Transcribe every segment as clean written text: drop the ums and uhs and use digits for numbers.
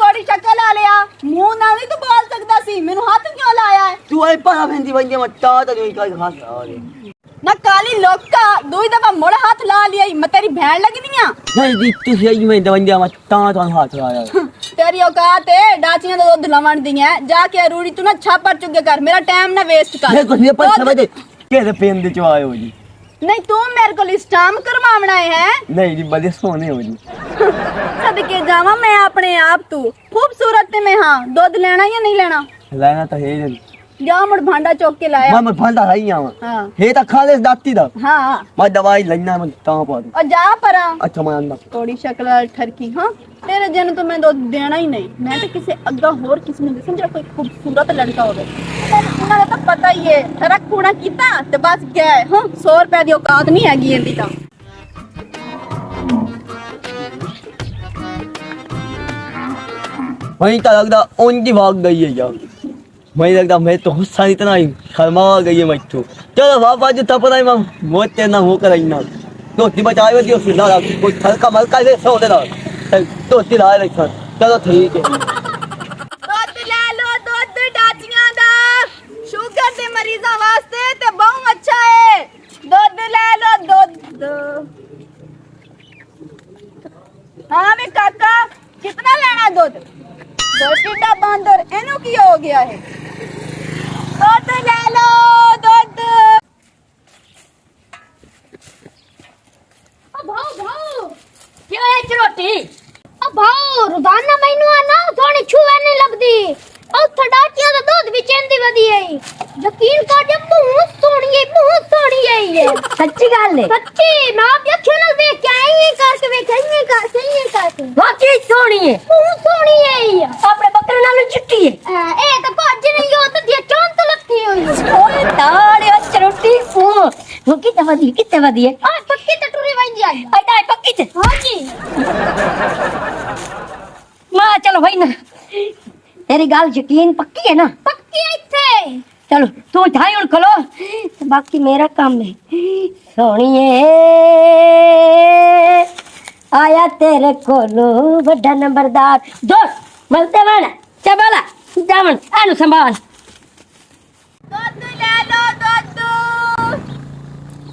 कौड़ी शक्ल आ लिया मुंह ना नहीं तू बोल सकता सी मेनू हाथ क्यों लाया है तू आई पा फेंदी बंदे मट्टा तो नहीं कोई खास आ रे ना काली लोका दो दफा मोड़ हाथ ला लिया मैं तेरी बहन लगी नहीं नहीं दी तू सही में बंदे मट्टा तो हाथ लाया तेरी औकात है डाचियां तो दूध लवण दी है जाके रूड़ी तू ना छापर चुके कर मेरा टाइम ना वेस्ट कर मैं कुछ नहीं पर समझ के पेन दे चो आयो जी नहीं तू मेरे को स्टाम करवावना है नहीं जी बड़े सोने हो जी सदके जावा मैं अपने आप तू खूबसूरत में हां दूध लेना या नहीं लेना लेना तो है जी जा मुड़ भांडा चौक के लाया मैं भांडा है ही आवा हां हे तो खाले दाती दा हां मैं दवाई लेना मैं ता पा और जा परा अच्छा मैं अंदर थोड़ी शक्ल ठरकी हां तेरे जन तो मैं दूध देना ही नहीं मैं तो किसी अग्गा होर किसी ने समझा कोई खूबसूरत लड़का होवे उन्हें तो पता ही है तेरा खूना कीता ते बस गया हां 100 रुपए दी औकात नहीं हैगी इंदी ता वहीं तो लगता उनकी भाग गई है यार वहीं लगता मैं तो गुस्सा इतना ही शर्मा गई है मैं तो चलो बाबा जो तब नहीं मैं मोते ना हो कर ना तो ती बचाए दियो सुना कोई हल्का मलका ले सो देना तो ती ला ले चलो ठीक है दूध ले लो दूध डाचियां दा शुगर दे मरीजां वास्ते ते बहुत अच्छा है दूध ले लो दूध हां मैं काका कितना लेना दूध टिड्डा बंदर एनु की हो गया है दूध ले लो दूध भाऊ भाऊ क्यों है चरोटी भाऊ रोजाना मैनू आना थोड़ी छुए नहीं लगदी और थडाचिया दा दूध भी चेंदी वदी है यकीन कर जे बहुत सोनी है ये सच्ची गल है सच्ची मैं आप अखियों नाल देख के आई है करके करके वाकई सोनी है बहुत सोनी है ये अपने बकरे नाल चिट्टी है ए तो भज नहीं हो तो दिया चोन तो लगती है ओए ताड़े चरोटी वो कितने वदी है आ पक्की तो टुरी वंजी आई आई पक्की ते हां जी मां चलो भाई ना तेरी गाल यकीन पक्की है ना पक्की है इत्थे चलो तू जाई हुन खलो बाकी मेरा काम है सोनिए आया तेरे कोलो बड़ा नंबरदार दोस्त मिलते वाला चबाला जावन आनु संभाल दूध ले लो दूध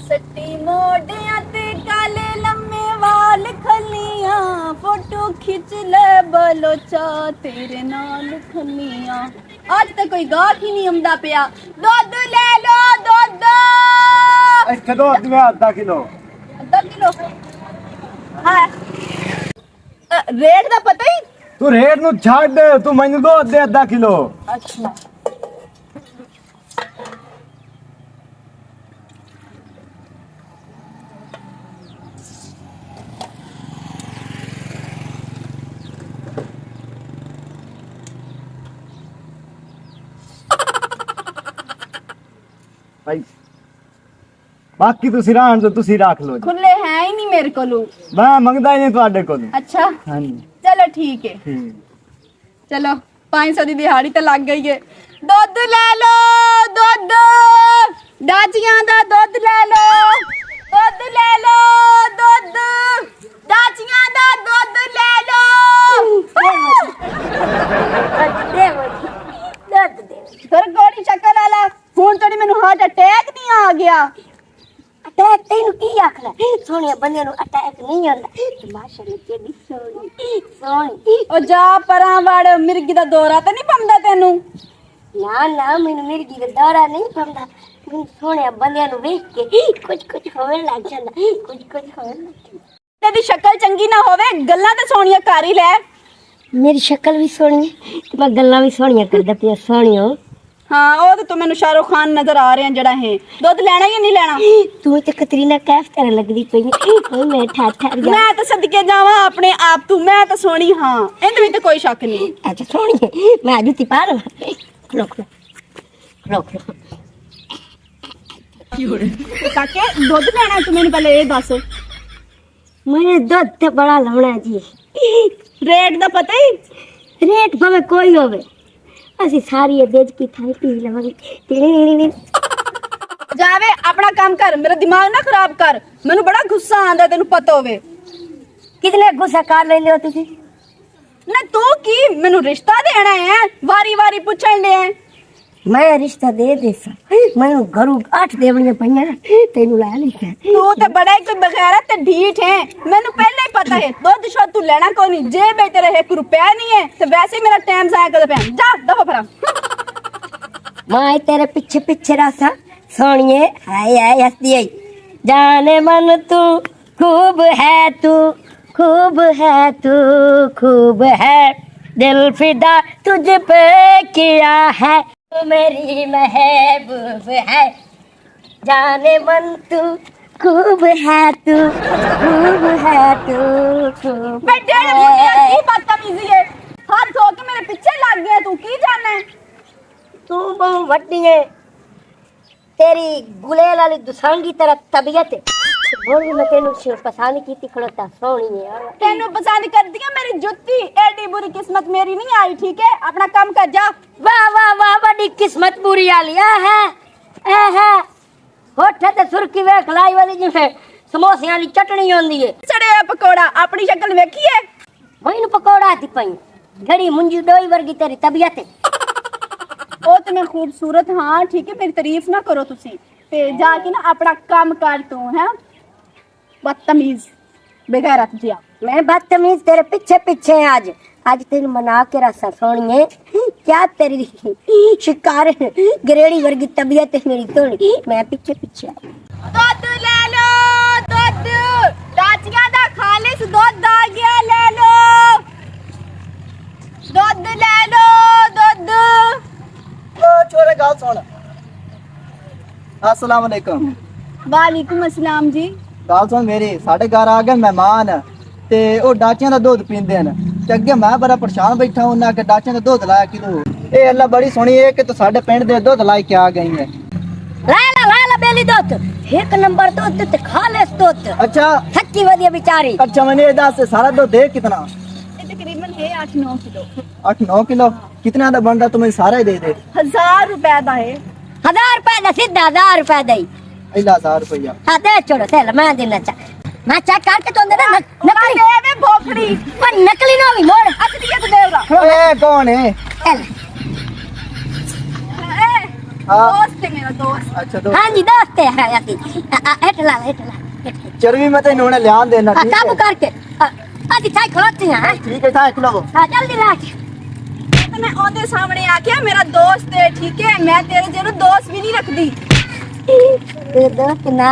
सट्टी मोडियां ते काले लम्मे वाल खलियां फोटो खिंच ले बलोचा तेरे नाल खलियां आज तक कोई गाहक ही नहीं आंदा पिया दूध ले लो दूध ਇੱਥੇ ਦੋ ਦਿਵੇਂ ਅੱਧਾ ਕਿਲੋ आधा किलो हां रेट दा पता ही ਤੂੰ ਰੇਟ ਨੂੰ ਛੱਡ ਤੂੰ ਮੈਨੂੰ ਦੋ ਅੱਧਾ ਕਿਲੋ अच्छा ਭਾਈ ਬਾਕੀ ਤੁਸੀਂ ਰਹਿਣ ਦਿਓ ਤੁਸੀਂ ਰੱਖ ਲਓ ਜੀ खुले है ही नहीं मेरे को ਮੈਂ ਮੰਗਦਾ ਹੀ ਨਹੀਂ ਤੁਹਾਡੇ ਕੋਲ अच्छा ਹਾਂਜੀ चलो ठीक है ਠੀਕ चलो 500 दी दिहाड़ी तो लग गई है दूध ले लो दूध डाचियां दा दूध ले लो दूध डाचियां दा दूध ले लो तेरे गोड़ी शक्ल वाला हुन तोड़ी मेनू हार्ट अटैक नहीं आ गया अटैक तेन की आखला सोनिया बंदे नु अटैक नहीं आंदा माशाल्लाह केडी सोनी ओ जा परां वड़ मिर्गी दा दौरा तो नहीं पमदा तेनू ना ना मैनू मिर्गी दा दौरा नहीं पमदा ਸੋਹਣੇ ਬੰਦਿਆਂ ਨੂੰ ਵੇਖ ਕੇ ਕੁਝ ਹੋਣ ਲੱਗ ਜਾਂਦਾ ਕੁਝ ਹੋਣ ਲੱਗ ਜਾਂਦਾ। ਤੇਰੀ ਸ਼ਕਲ ਚੰਗੀ ਨਾ ਹੋਵੇ ਗੱਲਾਂ ਤੇ ਸੋਹਣੀਆਂ ਕਰ ਹੀ ਲੈ। ਮੇਰੀ ਸ਼ਕਲ ਵੀ ਸੋਹਣੀ ਹੈ ਤੇ ਮੈਂ ਗੱਲਾਂ ਵੀ ਸੋਹਣੀਆਂ ਕਰਦਾ ਪਿਆ ਸੋਹਣਿਓ। ਹਾਂ ਉਹ ਤੇ ਤੂੰ ਮੈਨੂੰ ਸ਼ਾਹਰੁਖ ਖਾਨ ਨਜ਼ਰ ਆ ਰਿਹਾ ਜਿਹੜਾ ਹੈ। ਦੁੱਧ ਲੈਣਾ ਜਾਂ ਨਹੀਂ ਲੈਣਾ? ਤੂੰ ਤੇ ਕਤਰੀਨਾ ਕੈਫ ਤਰ੍ਹਾਂ ਲੱਗਦੀ ਪਈ ਓਏ ਮੈਂ ਠਾਠਰ ਜਾ। ਮੈਂ ਤਾਂ ਸਦਕੇ ਜਾਵਾਂ ਆਪਣੇ ਆਪ ਤੂੰ, ਮੈਂ ਤਾਂ ਸੋਹਣੀ ਹਾਂ, ਇਹਦੇ ਵਿੱਚ ਕੋਈ ਸ਼ੱਕ ਨਹੀਂ। ਅੱਛਾ ਸੋਹਣੀ ਹੈ ਮੈਂ ਜੁੱਤੀ ਪਾ ਲਵਾਂ। ਖਲੋ ਕਾਕੇ ਦੁੱਧ ਲੈਣਾ ਤੂੰ ਮੈਨੂੰ ਪਹਿਲੇ ਇਹ ਦੱਸ। ਮੈਂ ਦੁੱਧ ਤੇ ਬੜਾ ਲਾਉਣਾ ਜੀ। ਰੇਟ ਦਾ ਪਤਾ ਹੀ? ਰੇਟ ਭਾਵੇਂ ਕੋਈ ਹੋਵੇ ਅਸੀਂ ਸਾਰੀ ਇਹ ਦੇਜ ਕੀ ਥਾਈ ਪੀ ਲਵਾਂਗੇ। ਜਾਵੇ ਆਪਣਾ ਕੰਮ ਕਰ, ਮੇਰਾ ਦਿਮਾਗ ਨਾ ਖਰਾਬ ਕਰ। ਮੈਨੂੰ ਬੜਾ ਗੁੱਸਾ ਆਂਦਾ ਤੈਨੂੰ ਪਤਾ ਹੋਵੇ। ਕਿਤਨੇ ਗੁੱਸਾ ਕਰ ਲੈਂਦੇ ਹੋ ਤੁਸੀਂ? ਨਾ ਤੂੰ ਕੀ ਮੈਨੂੰ ਰਿਸ਼ਤਾ ਦੇਣਾ ਹੈ? ਵਾਰੀ ਪੁੱਛਣ ਲਿਆ ਮੈਂ ਰਿਸ਼ਤਾ ਦੇ ਦੇਸਾਂ ਮੈਨੂੰ ਘਰੂ 8 ਦੇਵਣੀਆਂ ਪਈਆਂ ਤੈਨੂੰ ਲੈ ਲਈ। ਤੂੰ ਤੇ ਬੜਾ ਹੀ ਕੋਈ ਬਗੈਰਾ ਤੇ ਢੀਠ ਹੈ, ਮੈਨੂੰ ਪਹਿਲਾਂ ਹੀ ਪਤਾ ਹੈ। ਦੁੱਧ ਸ਼ੋ ਤੂੰ ਲੈਣਾ ਕੋਈ ਨਹੀਂ, ਜੇ ਬੇ ਤੇਰੇ 1 ਰੁਪਿਆ ਨਹੀਂ ਹੈ ਤੇ ਵੈਸੇ ਹੀ ਮੇਰਾ ਟਾਈਮ ਜ਼ਾਇਆ ਕਰ ਪਿਆ। ਜਾ ਦਫਾ ਫਰਾ। मैं तेरे पीछे पीछे रासा सोनिए हाय हाय हंसती है जाने मन तू खूब है तू खूब है तू खूब है दिल फिदा तुझ पे किया है तू मेरी महबूब है जाने मन तू खूब है तू खूब है तू खूब मैं डेढ़ मुंडिया की बदतमीजी है, हाथ धो के मेरे पीछे लग गया। तू की जाना है? तू बहु वड्डी है तेरी गुलेल वाली दुसांगी तरह तबीयत है बोल मैं तेनू पसंद की खड़ोता सोहनी है तेनू पसंद कर दिया मेरी जुत्ती। एडी बुरी किस्मत मेरी नहीं आई, ठीक है? अपना काम कर जा। वाह वाह वाह बड़ी किस्मत बुरी वाली है होठे ते सुर्खी वेख लाई वाली जिਵੇਂ समोसियां वाली चटनी होंदी है सड़े पकोड़ा अपनी शक्ल वेखी है? मैनू पकोड़ा दी पई घड़ी मुंजी डोई वर्गी तेरी तबीयत है ਉਹ ਤੇ ਮੈਂ ਖੂਬਸੂਰਤ ਹਾਂ, ਠੀਕ ਹੈ? ਮੇਰੀ ਤਾਰੀਫ ਨਾ ਕਰੋ ਤੁਸੀਂ ਤੇ ਜਾ ਕੇ ਨਾ ਆਪਣਾ ਕੰਮ ਕਰ ਤੂੰ ਹੈ ਬਦਤਮੀਜ਼ ਬੇਗੈਰਤ ਜਿਹਾ। मैं बदतमीज तेरे पीछे पीछे आज आज तेन मना के रसा सोनिए क्या तेरी शिकार गरेड़ी वर्गी तबीयत है मेरी थोड़ी मैं पीछे पीछे ਦੁੱਧ ਲੈ ਲੋ, ਦੁੱਧ ਰਾਜੀਆਂ ਦਾ ਖਾਲਿਸ ਦੁੱਧ ਆ ਗਿਆ, ਲੈ ਲੋ ਦੁੱਧ ਲੈ ਲੋ ਦੁੱਧ। छोरे गाल सुन। अस्सलाम वालेकुम। ਵਾਲੇਕੁਮ अस्सलाम जी। गाल सुन मेरी, साढ़े घर आ गए मेहमान ते ओ डाचियां दा दूध पींदे न ते अगे मैं बड़ा परेशान बैठा हूं ना कि डाचियां दा दूध लाया किदू। ए अल्लाह बड़ी सोहनी है कि तू साडे पिंड दे दूध लाई के आ गई है। लाला बेली दूध एक नंबर दूध ते खालिस दूध अच्छा सच्ची वधिया बेचारी। अच्छा मैंने ये दस सारा दूध है कितना? ਇਹ ਤਕਰੀਬਨ है 8-9 किलो। 8-9 किलो कितना दा बनदा? तुम्हें सारा ही दे दे। 1000 रुपए ਦਾ है। 1000 रुपए दा सीधा 1000 रुपए दा ही इला 1000 रुपया। हां दे छोड़ो चल मैं देना चा मैं चेक करके तो दे ना नकली दे दे भोपड़ी पर नकली ना भी मोड़ असलियत देगा। ए कौन है? चल हाँ। दोस्त है मेरा दोस्त। अच्छा तो हां जी दोस्त है याती एटला चरबी मैं तेन हुणे ल्यान देना, ठीक काबू है? करके आजी थाई खलोती हैं ठीक है, था खिलाओ। हां जल्दी ला के ਤੇ ਮੈਂ ਉਹਦੇ ਸਾਹਮਣੇ ਆਖਿਆ ਮੇਰਾ ਦੋਸਤ ਹੈ, ਠੀਕ ਹੈ? ਮੈਂ ਤੇਰੇ ਜਿਹਨੂੰ ਦੋਸਤ ਵੀ ਨਹੀਂ ਰੱਖਦੀ। तेरे दोस्त ना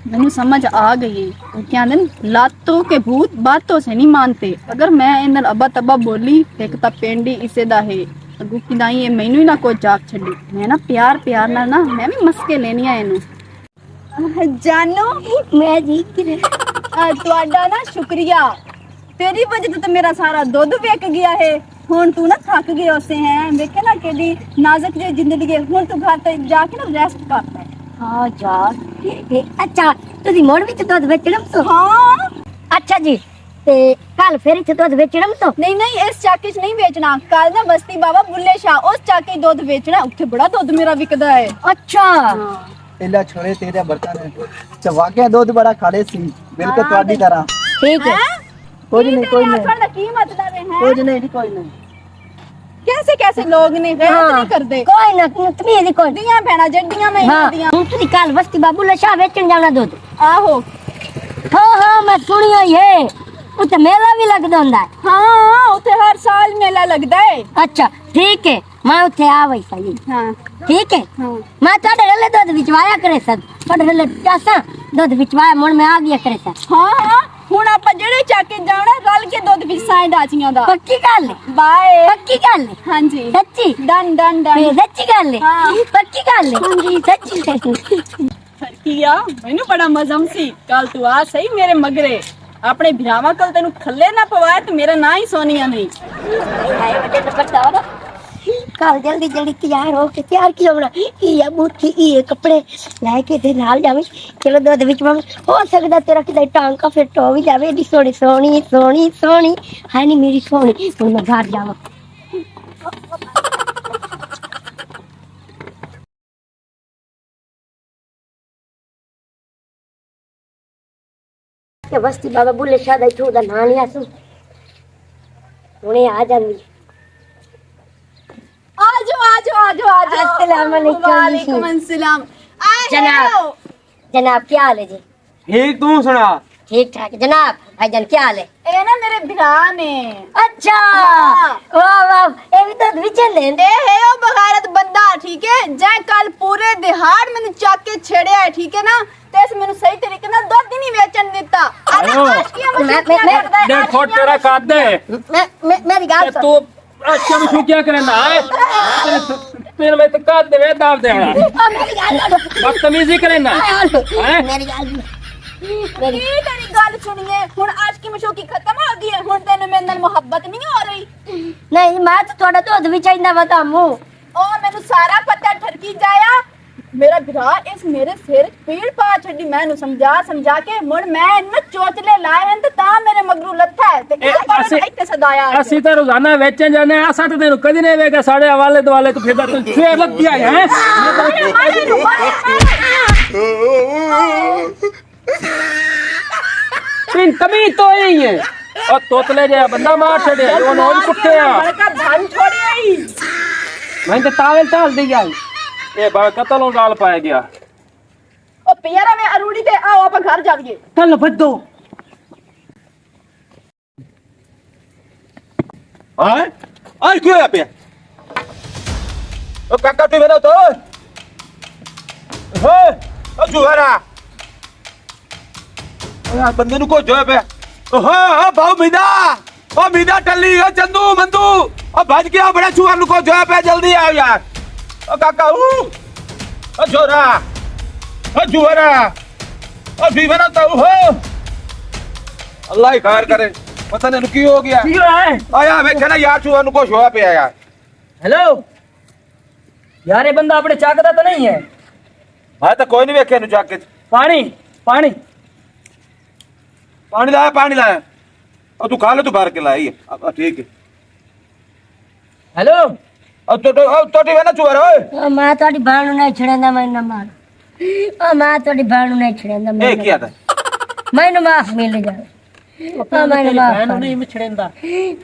ਮੈਨੂੰ समझ आ गई है क्या दिन लातों के भूत बातों से नहीं मानते। अगर मैं इधर अब्बा तब्बा बोली एक ਤਾਂ ਪਿੰਡ ਹੀ ਇਸੇ ਦਾ ਹੈ ਅਗੂ ਕਿਦਾਈ ਇਹ ਮੈਨੂੰ ਹੀ ਨਾ ਕੋਈ ਜਾਗ ਛੱਡੀ। ਮੈਂ ਨਾ ਪਿਆਰ ਨਾਲ ਨਾ ਮੈਂ ਵੀ ਮਸਕੇ ਲੈਣੀਆਂ ਇਹਨੂੰ। ਜਾਨੋ मैं जी की ਤੁਹਾਡਾ ਨਾ ਸ਼ੁਕਰੀਆ, ਤੇਰੀ ਵਜ੍ਹਾ ਤੋਂ ਤਾਂ ਮੇਰਾ ਸਾਰਾ ਦੁੱਧ ਵਿਕ ਗਿਆ ਹੈ। ਹੁਣ ਤੂੰ ਨਾ ਥੱਕ ਗਿਆ ਉਸੇ ਹੈ, ਵੇਖੇ ਨਾ ਕਿਹਦੀ ਨਾਜ਼ੁਕ ਜਿਹੀ ਜ਼ਿੰਦਗੀ ਹੈ। ਹੁਣ ਤੂੰ ਘਰ ਤੇ ਜਾ ਕੇ ਨਾ ਰੈਸਟ ਕਰ ਲੈ। हाँ यार अच्छा तुझी मोड़ भी तो दूध बेचणम तो हाँ अच्छा जी ते कल फिर इथे दूध बेचणम तो नहीं नहीं इस चाके च नहीं बेचना, कल ना बस्ती बाबा बुल्ले शाह उस चाके दुध बेचना, उत्थे बड़ा दुध मेरा विकदा है। अच्छा इला छोरे तेरे बर्तन है चवा के दूध बड़ा खाले सी बिल्कुल ਤੁਹਾਡੀ तरह। ठीक है कोई नहीं की मतलब है? कोई नहीं कैसे कैसे लोग ने गैरत हाँ, नहीं करदे। कोई ना तुम्हें दी कोई दियां भैणा जड्डियां मैं हाँ दियां। तुझी कल बस्ती बाबू लशा बेचण जाना दूध आहो हाँ हाँ मैं सुनिया ये ਉੱਥੇ ਮੇਲਾ ਵੀ ਲੱਗਦਾ ਹੁੰਦਾ ਹੈ। ਹਾਂ ਉੱਥੇ ਹਰ ਸਾਲ ਮੇਲਾ ਲੱਗਦਾ ਹੈ। ਅੱਛਾ ਠੀਕ ਹੈ ਮੈਂ ਉੱਥੇ ਆ ਵਈ ਸਹੀ ਹਾਂ ਠੀਕ ਹੈ ਹਾਂ ਮੈਂ ਤੁਹਾਡੇ ਰਲੇ ਦੁੱਧ ਵਿਚਵਾਇਆ ਕਰੇ ਸਨ ਤੁਹਾਡੇ ਰਲੇ ਚਾਸਾਂ ਦੁੱਧ ਵਿਚਵਾਇਆ ਮੁੜ ਮੈਂ ਆ ਗਿਆ ਕਰੇ ਸਨ ਹਾਂ ਹੁਣ ਆਪਾਂ ਜਿਹੜੇ ਚੱਕ ਕੇ ਜਾਣਾ ਰਲ ਕੇ ਦੁੱਧ ਵਿੱਚ ਸਾਂ ਡਾਚੀਆਂ ਦਾ ਪੱਕੀ ਗੱਲ ਹੈ ਬਾਏ ਪੱਕੀ ਗੱਲ ਹੈ ਹਾਂਜੀ ਸੱਚੀ ਡਨ ਡਨ ਡਨ ਸੱਚੀ ਗੱਲ ਹੈ ਹਾਂ। ਪੱਕੀ ਗੱਲ ਹੈ ਹਾਂਜੀ ਸੱਚੀ ਕੀ ਆ ਮੈਨੂੰ ਬੜਾ ਮਜ਼ਮ ਸੀ ਕੱਲ ਤੂੰ ਆ ਸਹੀ ਮੇਰੇ ਮਗਰੇ ਆਪਣੇ ਭਰਾਵਾਂ ਕੋਲ ਤੈਨੂੰ ਖੱਲੇ ਨਾ ਪਵਾਇਆ ਤੇ ਮੇਰਾ ਨਾਂ ਹੀ ਸੋਨੀਆ ਨਹੀਂ ਆਏ ਬਟੇ ਦੁਪੱਟਾ ਵਾਲਾ ਕੱਲ ਜਲਦੀ ਜਲਦੀ ਤਿਆਰ ਹੋ ਕੇ ਤਿਆਰ ਕੀ ਹੋਣਾ ਇਹ ਬੂਠੀ ਇਹ ਕੱਪੜੇ ਲੈ ਕੇ ਤੇ ਨਾਲ ਜਾਵੇਂ ਚਲੋ ਦੁੱਧ ਵਿੱਚ ਪਾਵੇਂ ਹੋ ਸਕਦਾ ਤੇਰਾ ਕਿਤੇ ਟਾਂਕਾ ਫਿੱਟ ਹੋ ਵੀ ਜਾਵੇ ਏਡੀ ਸੋਹਣੀ ਸੋਹਣੀ ਸੋਹਣੀ ਸੋਹਣੀ ਹੈ ਨੀ ਮੇਰੀ ਸੋਹਣੀ ਹੁਣ ਮੈਂ ਘਰ ਜਾਵਾਂ ਕਿ ਬਸਤੀ ਬਾਬਾ ਬੁੱਲੇ ਸ਼ਾਹ ਦਾ ਇੱਥੋਂ ਦਾ ਨਾਂ ਲਿਆ ਸੂ ਹੁਣੇ ਆ ਜਾਂਦੀ आजो आजो आजो आजो अस्सलाम वालेकुम। वालेकुम अस्सलाम जनाब। जनाब क्या हाल है जी ठीक तू सुना ठीक ठाक जनाब भाईजान क्या हाल है ए ना मेरे भरा ने अच्छा हाँ। वाह वाह ये भी तो विचन दे ए है ओ बगारत बंदा ठीक है जै कल पूरे दिहाड़ मैंने चक के छेड़या है ठीक है ना ते इस मैंने सही तरीके ना दुध ही नहीं बेचन देता अरे आयो। आशिकियां में मैं- छुट्टियां मैं- करदा है, देखो आशिकियां तेरा में- काद है मेरी गाल तू अच्छा में क्या करना है तेरे में तो काद दे दाब दे मेरी गाल बदतमीजी करना हैं? मेरी गाल मेरी की तेरी गल सुनिए हुन आशिकी मशोकी खत्म हो गई है हुन तेनु मेरे नाल मोहब्बत नहीं हो रही नहीं मैं तो थोड़ा दूध भी चाहिए बता मुंह ओ मैनू सारा पता ठरकी जाया मेरा भरा इस मेरे सिर पीड़ पा छड़ी मैनू समझा समझा के मुड़ मैं इन चोचले लाए हैं ते ता मेरे मगरू लथा है ते ए, इस बारे असी- इत्ते सदाया ਅਸੀਂ ਤਾਂ ਰੋਜ਼ਾਨਾ ਵੇਚਣ ਜਾਂਦੇ ਆ ਅਸਾਂ ਤਾਂ ਤੈਨੂੰ ਕਦੀ ਨਹੀਂ ਵੇਖਿਆ ਸਾਡੇ ਹਵਾਲੇ ਦੁਆਲੇ ਤੂੰ ਫਿਰਦਾ ਤੂੰ ਫੇਰ ਲੱਗ ਗਿਆ ਹੈ ਤਿੰਨ ਕਮੀ ਤੋਂ ਹੀ ਹੈ ਉਹ ਤੋਤਲੇ ਜਿਹਾ ਬੰਦਾ ਮਾਰ ਛੜਿਆ ਉਹ ਨੋਜ ਕੁੱਟਿਆ बड़का धन छोड़ी आई ਮੈਂ ਤਾਂ ਤਾਵਲ ਢਾਲ ਦੇ ਗਿਆ ਇਹ ਬਾ ਕਤਲੋਂ ਡਾਲ ਪਾਇਆ ਗਿਆ ओ पियरा में अरूड़ी ते आओ आप घर जाइए ਚੱਲ ਵੱਦੋ ਹਾਂ ਆ ਕੀ ਹੋਇਆ ਪਿਆ ਉਹ ਕਾਕਾ ਤੂੰ ਵੇਰਾ ਤੋ ਹੋ ਉਹ ਜੁਹਾਰਾ ਉਹ ਬੰਦੇ ਨੂੰ ਕੋ ਜੋਇਆ ਪਿਆ ਉਹ ਹਾਂ ਬਾਉ ਮੀਦਾ ਉਹ ਮੀਦਾ ਟੱਲੀ ਉਹ ਚੰਦੂ ਮੰਦੂ ਉਹ ਭੱਜ ਗਿਆ ਬੜਾ ਚੂਹਰ ਨੂੰ ਕੋ ਜੋਇਆ ਪਿਆ ਜਲਦੀ ਆਓ ਯਾਰ ਉਹ ਕਾਕਾ ਉਹ ਜੋਰਾ ਉਹ ਜੁਹਾਰਾ ਉਹ ਵੀਵਰਾ ਤੋ ਹੋ ਅੱਲਾਹ ਹੀ ਖੈਰ ਕਰੇ ਪਤਾ ਨਹੀਂ ਕੀ ਹੋ ਗਿਆ ਕੀ ਹੋਇਆ ਆਇਆ ਵੇਖਿਆ ਨਾ ਯਾਰ ਚੂਹਰ ਨੂੰ ਕੁਛ ਹੋਇਆ ਪਿਆ ਯਾਰ ਹੈਲੋ ਯਾਰ ਇਹ ਬੰਦਾ ਆਪਣੇ ਚੱਕ ਦਾ ਤਾਂ ਨਹੀਂ ਹੈ ਮੈਂ ਤਾਂ ਕੋਈ ਨਹੀਂ ਵੇਖਿਆ ਇਹਨੂੰ ਜਾ ਕੇ ਪਾਣੀ ਪਾਣੀ ਪਾਣੀ ਲਾਇਆ ਉਹ ਤੂੰ ਖਾ ਲੈ ਤੂੰ ਭਰ ਕੇ ਲਾਈ ਹੈ ਠੀਕ ਹੈ ਹੈਲੋ ਉਹ ਟੋਟੀ ਵੇ ਨਾ ਚੂਹਰ ਓਏ मैं थोड़ी बहन नहीं छड़ेंदा मैं न मार मैं थोड़ी बहन नहीं छड़ेंदा मैं ਇਹ ਕੀ ਆਦਾ मैंने माफ मिल जाए मैंने माफ ਭੈਣ ਨੂੰ ਨਹੀਂ ਮਿਛੜੇਂਦਾ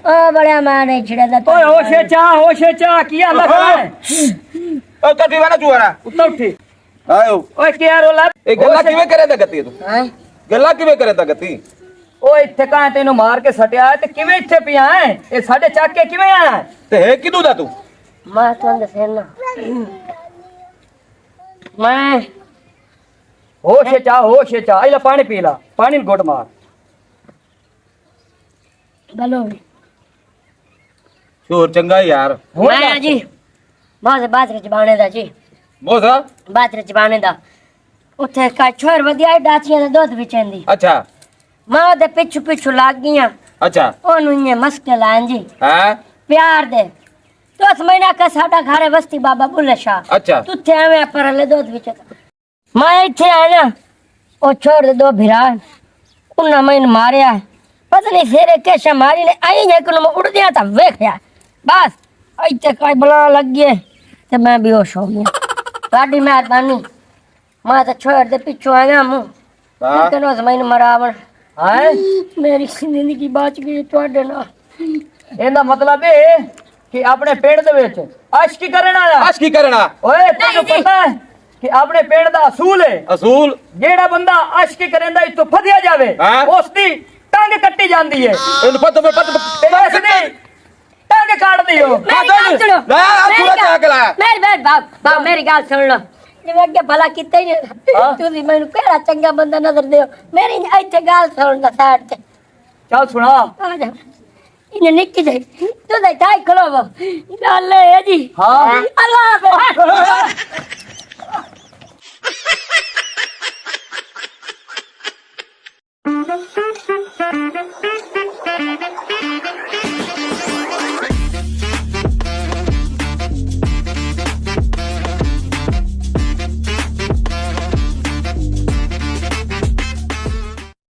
ओ बड़ा मां नहीं छड़ेंदा ਓਏ ਹੋਸ਼ੇ ਚਾ ਕੀ ਹਾਲ ਹੈ ਉਹ ਟੋਟੀ ਵੇ ਨਾ ਚੂਹਰ ਉੱਤਰ ਉੱਠੀ ਆਇਓ ਓਏ ਕੀ ਰੋਲਾ ਇਹ ਗੱਲਾਂ ਕਿਵੇਂ ਕਰੇਂਦਾ ਗੱਤੀ ਤੂੰ हैं ਗੱਲਾਂ ਕਿਵੇਂ ਕਰੇਂਦਾ ਗੱਤੀ ਓਏ ਇੱਥੇ ਕਾਂ ਤੈਨੂੰ ਮਾਰ ਕੇ ਸਟਿਆ ਤੇ ਕਿਵੇਂ ਇੱਥੇ ਪਿਆ ਹੈ ਇਹ ਸਾਡੇ ਚੱਕ ਕੇ ਕਿਵੇਂ ਆਇਆ ਤੇ ਹੈ ਕਿਦੋਂ ਦਾ ਤੂੰ मां तो अंदर से ना ਮੈਂ ਹੋਸ਼ੇ ਚਾ ਇਹ ਲੈ ਪਾਣੀ ਪੀ ਲਾ ਪਾਣੀ ਨੂੰ ਘੁੱਟ ਮਾਰ बोलो ਚੋਰ ਚੰਗਾ ਯਾਰ ਹੁਣ मैं जी बहुत बात रचबाने दा जी ਮੋਸਾ बात रचबाने दा ਉੱਥੇ ਕਾ ਛੋਰ ਵਧੀਆ ਡਾਚੀਆਂ ਦਾ ਦੁੱਧ ਵਿਚੈਂਦੀ ਅੱਛਾ ਮਾਂ ਦੇ ਪਿੱਛੂ ਪਿੱਛੂ ਲੱਗ ਗਈਆਂ ਅੱਛਾ ਉਹਨੂੰ ਇਹ ਮਸਕੇ ਲਾਂ ਜੀ ਹੈ प्यार दे तो इस महीना का साडा घर है बस्ती बाबा बुल्ले शाह अच्छा तू थे आवे पर ले दूध विच मैं इथे आया ना ओ छोड़ दे दो भिरा उन्ना मैंने मारिया पता नहीं फेरे कैसे मारी ने आई है कि मैं उड़ गया था वेखया बस इते कोई बला लग गए ते मैं बेहोश हो गया गाड़ी मेहरबानी मैं तो छोड़ दे पीछू आया मुंह हाँ। लेकिन उस महीने मरावन हाय मेरी जिंदगी बच गई ਤੁਹਾਡੇ ਨਾਲ ਇਹਦਾ ਮਤਲਬ ਇਹ ਕਿ ਆਪਣੇ ਪਿੰਡ ਦੇ ਵਿੱਚ ਆਸ਼ਕੀ ਕਰਨ ਆਇਆ ਆਸ਼ ਕੀ ਕਰਨਾ ਓਏ ਤੈਨੂੰ ਨਹੀਂ ਜੀ। ਪਤਾ ਹੈ ਕਿ ਆਪਣੇ ਪਿੰਡ ਦਾ ਅਸੂਲ ਹੈ ਅਸੂਲ ਜਿਹੜਾ ਬੰਦਾ ਆਸ਼ਕੀ ਕਰੇਂਦਾ ਇਤੋਂ ਫਦਿਆ ਜਾਵੇ ਹਾਂ। ਉਸ ਦੀ ਟੰਗ ਕੱਟੀ ਜਾਂਦੀ ਏ ਇਹਨੂੰ ਪਤਾ ਬਸ ਨਹੀਂ ਟੰਗ ਕੱਢਦੀ ਹੋ ਮੇਰੀ ਗੱਲ ਸੁਣੋ ਲੈ ਆ ਪੂਰਾ ਚੱਕ ਲੈ ਮੇਰੀ ਬਾਪ ਮੇਰੀ ਗੱਲ ਸੁਣ ਲਓ ਜਿਵੇਂ ਅੱਗੇ ਭਲਾ ਕੀਤਾ ਹੀ ਨਹੀਂ ਤੁਸੀਂ ਮੈਨੂੰ ਕਿਹੜਾ ਚੰਗਾ ਬੰਦਾ ਨਜ਼ਰ ਦਿਓ ਮੇਰੀ ਇੱਥੇ ਗੱਲ ਸੁਣ ਦਾ ਸਾਈਡ ਤੇ ਚੱਲ ਸੁਣਾ ਆ ਜਾ ਇਹਨੇ ਨਿੱਕੀ ਜਿਹੀ ਤੂੰ ਤਾਂ ਇੱਥੇ ਖਲੋਵੋ ਗੱਲ ਇਹ ਜੀ ਹਾਂ ਅੱਲਾ ਹਾਫਿਜ਼